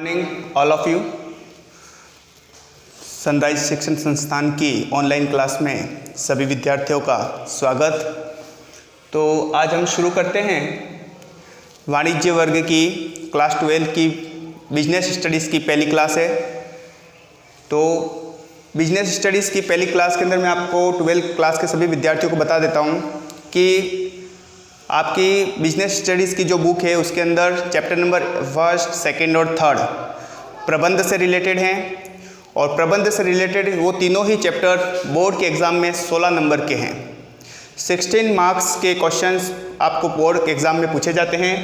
Morning all of you. Sunrise शिक्षण संस्थान की ऑनलाइन क्लास में सभी विद्यार्थियों का स्वागत। तो आज हम शुरू करते हैं वाणिज्य वर्ग की क्लास 12 की बिजनेस स्टडीज़ की पहली क्लास है। तो बिजनेस स्टडीज़ की पहली क्लास के अंदर मैं आपको 12 क्लास के सभी विद्यार्थियों को बता देता हूँ कि आपकी बिजनेस स्टडीज़ की जो बुक है उसके अंदर चैप्टर नंबर 1, 2 और 3 प्रबंध से रिलेटेड हैं और प्रबंध से रिलेटेड वो तीनों ही चैप्टर बोर्ड के एग्ज़ाम में 16 नंबर के हैं। 16 मार्क्स के क्वेश्चंस आपको बोर्ड के एग्ज़ाम में पूछे जाते हैं।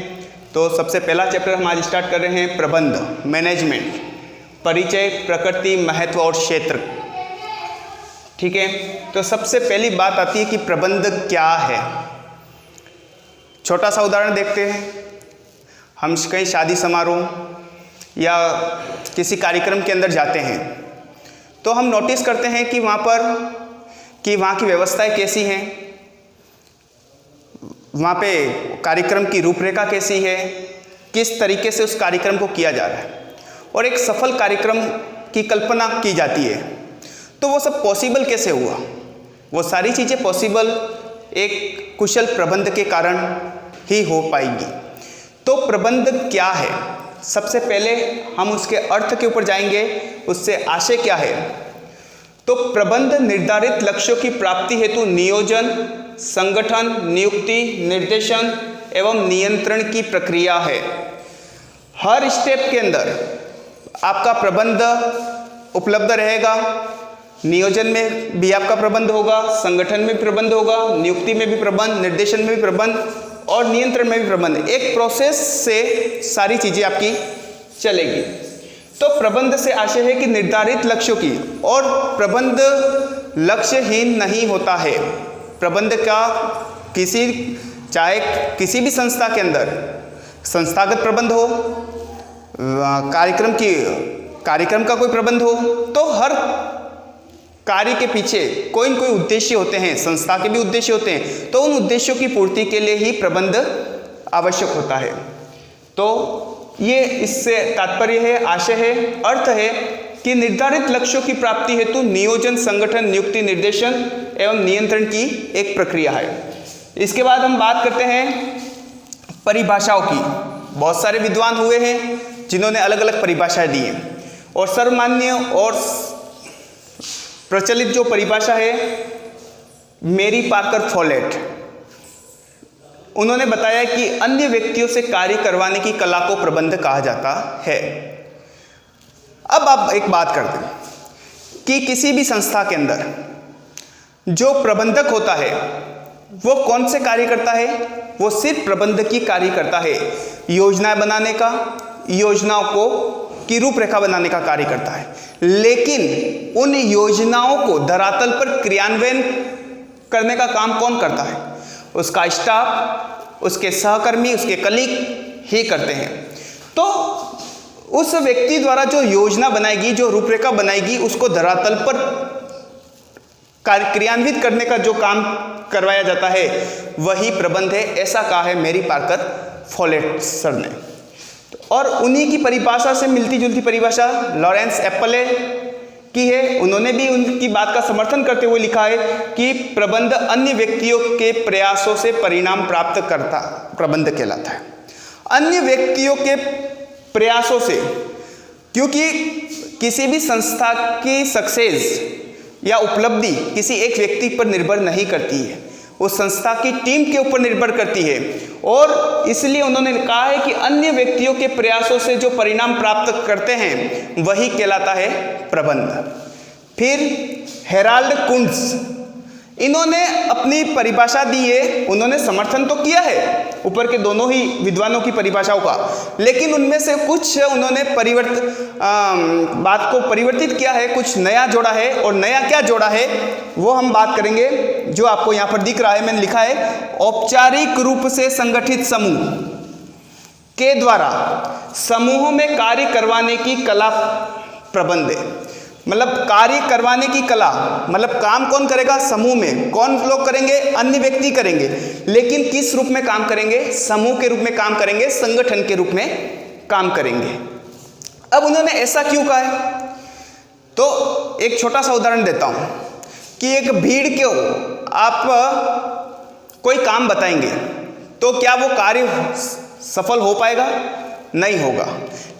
तो सबसे पहला चैप्टर हम आज स्टार्ट कर रहे हैं प्रबंध, मैनेजमेंट, परिचय, प्रकृति, महत्व और क्षेत्र। ठीक है, तो सबसे पहली बात आती है कि प्रबंध क्या है। छोटा सा उदाहरण देखते हैं। हम कहीं शादी समारोह या किसी कार्यक्रम के अंदर जाते हैं तो हम नोटिस करते हैं कि वहाँ की व्यवस्थाएं कैसी हैं, वहाँ पे कार्यक्रम की रूपरेखा कैसी है, किस तरीके से उस कार्यक्रम को किया जा रहा है और एक सफल कार्यक्रम की कल्पना की जाती है। तो वो सब पॉसिबल कैसे हुआ? वो सारी चीज़ें पॉसिबल एक कुशल प्रबंध के कारण ही हो पाएगी। तो प्रबंध क्या है? सबसे पहले हम उसके अर्थ के ऊपर जाएंगे, उससे आशय क्या है। तो प्रबंध निर्धारित लक्ष्यों की प्राप्ति हेतु नियोजन, संगठन, नियुक्ति, निर्देशन एवं नियंत्रण की प्रक्रिया है। हर स्टेप के अंदर आपका प्रबंध उपलब्ध रहेगा। नियोजन में भी आपका प्रबंध होगा, संगठन में भी प्रबंध होगा, नियुक्ति में भी प्रबंध, निर्देशन में भी प्रबंध और नियंत्रण में भी प्रबंध। एक प्रोसेस से सारी चीज़ें आपकी चलेगी। तो प्रबंध से आशय है कि निर्धारित लक्ष्यों की, और प्रबंध लक्ष्यहीन नहीं होता है। प्रबंध का चाहे किसी भी संस्था के अंदर संस्थागत प्रबंध हो, कार्यक्रम का कोई प्रबंध हो, तो हर कार्य के पीछे कोई न कोई उद्देश्य होते हैं, संस्था के भी उद्देश्य होते हैं। तो उन उद्देश्यों की पूर्ति के लिए ही प्रबंध आवश्यक होता है। तो ये इससे तात्पर्य है, आशय है, अर्थ है कि निर्धारित लक्ष्यों की प्राप्ति हेतु नियोजन, संगठन, नियुक्ति, निर्देशन एवं नियंत्रण की एक प्रक्रिया है। इसके बाद हम बात करते हैं परिभाषाओं की। बहुत सारे विद्वान हुए हैं जिन्होंने अलग अलग परिभाषाएं दी हैं और सर्वमान्य और प्रचलित जो परिभाषा है मेरी पार्कर फॉलेट, उन्होंने बताया कि अन्य व्यक्तियों से कार्य करवाने की कला को प्रबंध कहा जाता है। अब आप एक बात करते हैं कि किसी भी संस्था के अंदर जो प्रबंधक होता है वो कौन से कार्य करता है? वो सिर्फ प्रबंध की कार्य करता है। योजनाएं बनाने का, योजनाओं को की रूपरेखा बनाने का कार्य करता है, लेकिन उन योजनाओं को धरातल पर क्रियान्वयन करने का काम कौन करता है? उसका स्टाफ, उसके सहकर्मी, उसके कलीग ही करते हैं। तो उस व्यक्ति द्वारा जो योजना बनाएगी, जो रूपरेखा बनाएगी, उसको धरातल पर क्रियान्वित करने का जो काम करवाया जाता है वही प्रबंध है। ऐसा कहा है मेरी पार्कर फॉलेट सर ने। और उन्हीं की परिभाषा से मिलती जुलती परिभाषा लॉरेंस एप्पले की है। उन्होंने भी उनकी बात का समर्थन करते हुए लिखा है कि प्रबंध अन्य व्यक्तियों के प्रयासों से परिणाम प्राप्त करता प्रबंध कहलाता है। अन्य व्यक्तियों के प्रयासों से, क्योंकि किसी भी संस्था की सक्सेस या उपलब्धि किसी एक व्यक्ति पर निर्भर नहीं करती है, उस संस्था की टीम के ऊपर निर्भर करती है। और इसलिए उन्होंने कहा है कि अन्य व्यक्तियों के प्रयासों से जो परिणाम प्राप्त करते हैं वही कहलाता है प्रबंध। फिर हेराल्ड कुंट्ज, इन्होंने अपनी परिभाषा दी है। उन्होंने समर्थन तो किया है ऊपर के दोनों ही विद्वानों की परिभाषाओं का, लेकिन उनमें से कुछ उन्होंने बात को परिवर्तित किया है, कुछ नया जोड़ा है। और नया क्या जोड़ा है वो हम बात करेंगे, जो आपको यहाँ पर दिख रहा है, मैंने लिखा है औपचारिक रूप से संगठित समूह के द्वारा समूहों में कार्य करवाने की कला प्रबंध है। मतलब कार्य करवाने की कला, मतलब काम कौन करेगा? समूह में कौन लोग करेंगे? अन्य व्यक्ति करेंगे, लेकिन किस रूप में काम करेंगे? समूह के रूप में काम करेंगे, संगठन के रूप में काम करेंगे। अब उन्होंने ऐसा क्यों कहा है? तो एक छोटा सा उदाहरण देता हूं कि एक भीड़ को आप कोई काम बताएंगे तो क्या वो कार्य सफल हो पाएगा? नहीं होगा।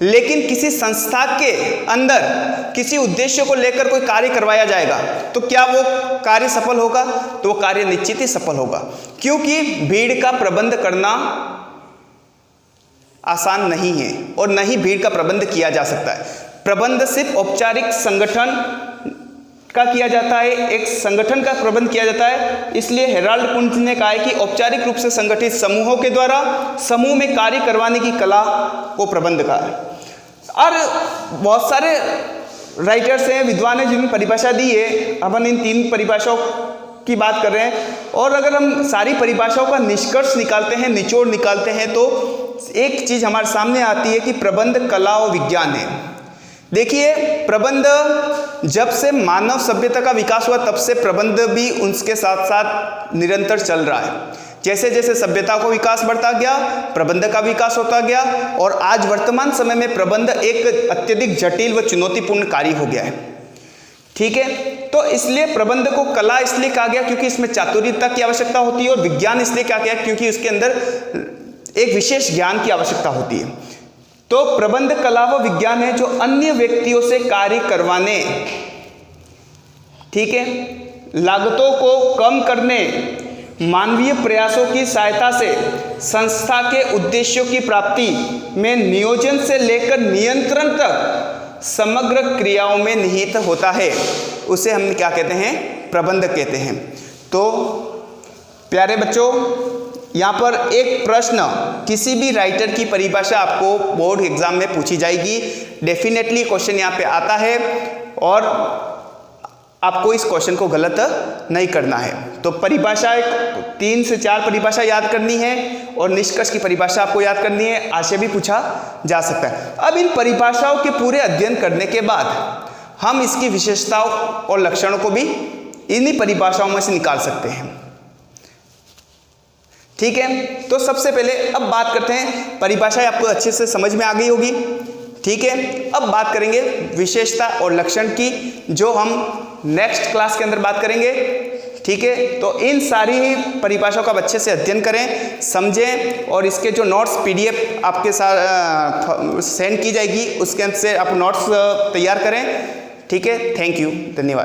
लेकिन किसी संस्था के अंदर किसी उद्देश्य को लेकर कोई कार्य करवाया जाएगा तो क्या वो कार्य सफल होगा? तो वो कार्य निश्चित ही सफल होगा, क्योंकि भीड़ का प्रबंध करना आसान नहीं है और न ही भीड़ का प्रबंध किया जा सकता है। प्रबंध सिर्फ औपचारिक संगठन का किया जाता है, एक संगठन का प्रबंध किया जाता है। इसलिए हेराल्ड कुंट ने कहा है कि औपचारिक रूप से संगठित समूहों के द्वारा समूह में कार्य करवाने की कला को प्रबंध कहा है। और बहुत सारे राइटर्स हैं, विद्वान हैं, जिन्होंने परिभाषा दी है। अपन इन 3 परिभाषाओं की बात कर रहे हैं, और अगर हम सारी परिभाषाओं का निष्कर्ष निकालते हैं, निचोड़ निकालते हैं, तो एक चीज हमारे सामने आती है कि प्रबंध कला और विज्ञान है। देखिए, प्रबंध जब से मानव सभ्यता का विकास हुआ तब से प्रबंध भी उसके साथ साथ निरंतर चल रहा है। जैसे जैसे सभ्यता को विकास बढ़ता गया, प्रबंध का विकास होता गया, और आज वर्तमान समय में प्रबंध एक अत्यधिक जटिल व चुनौतीपूर्ण कार्य हो गया है। ठीक है, तो इसलिए प्रबंध को कला इसलिए कहा गया क्योंकि इसमें चातुर्यता की आवश्यकता होती है, और विज्ञान इसलिए कहा गया क्योंकि उसके अंदर एक विशेष ज्ञान की आवश्यकता होती है। तो प्रबंध कला व विज्ञान है जो अन्य व्यक्तियों से कार्य करवाने, ठीक है, लागतों को कम करने, मानवीय प्रयासों की सहायता से संस्था के उद्देश्यों की प्राप्ति में नियोजन से लेकर नियंत्रण तक समग्र क्रियाओं में निहित होता है। उसे हम क्या कहते हैं? प्रबंध कहते हैं। तो प्यारे बच्चों, यहाँ पर एक प्रश्न, किसी भी राइटर की परिभाषा आपको बोर्ड एग्जाम में पूछी जाएगी। डेफिनेटली क्वेश्चन यहाँ पे आता है, और आपको इस क्वेश्चन को गलत नहीं करना है। तो परिभाषा 3 से 4 परिभाषा याद करनी है, और निष्कर्ष की परिभाषा आपको याद करनी है। आशय भी पूछा जा सकता है। अब इन परिभाषाओं के पूरे अध्ययन करने के बाद हम इसकी विशेषताओं और लक्षणों को भी इन्हीं परिभाषाओं में से निकाल सकते हैं। ठीक है, तो सबसे पहले अब बात करते हैं, परिभाषाएं आपको अच्छे से समझ में आ गई होगी। ठीक है, अब बात करेंगे विशेषता और लक्षण की, जो हम नेक्स्ट क्लास के अंदर बात करेंगे। ठीक है, तो इन सारी परिभाषाओं का अच्छे से अध्ययन करें, समझें, और इसके जो नोट्स PDF आपके साथ सेंड की जाएगी, उसके अंदर से आप नोट्स तैयार करें। ठीक है, थैंक यू, धन्यवाद।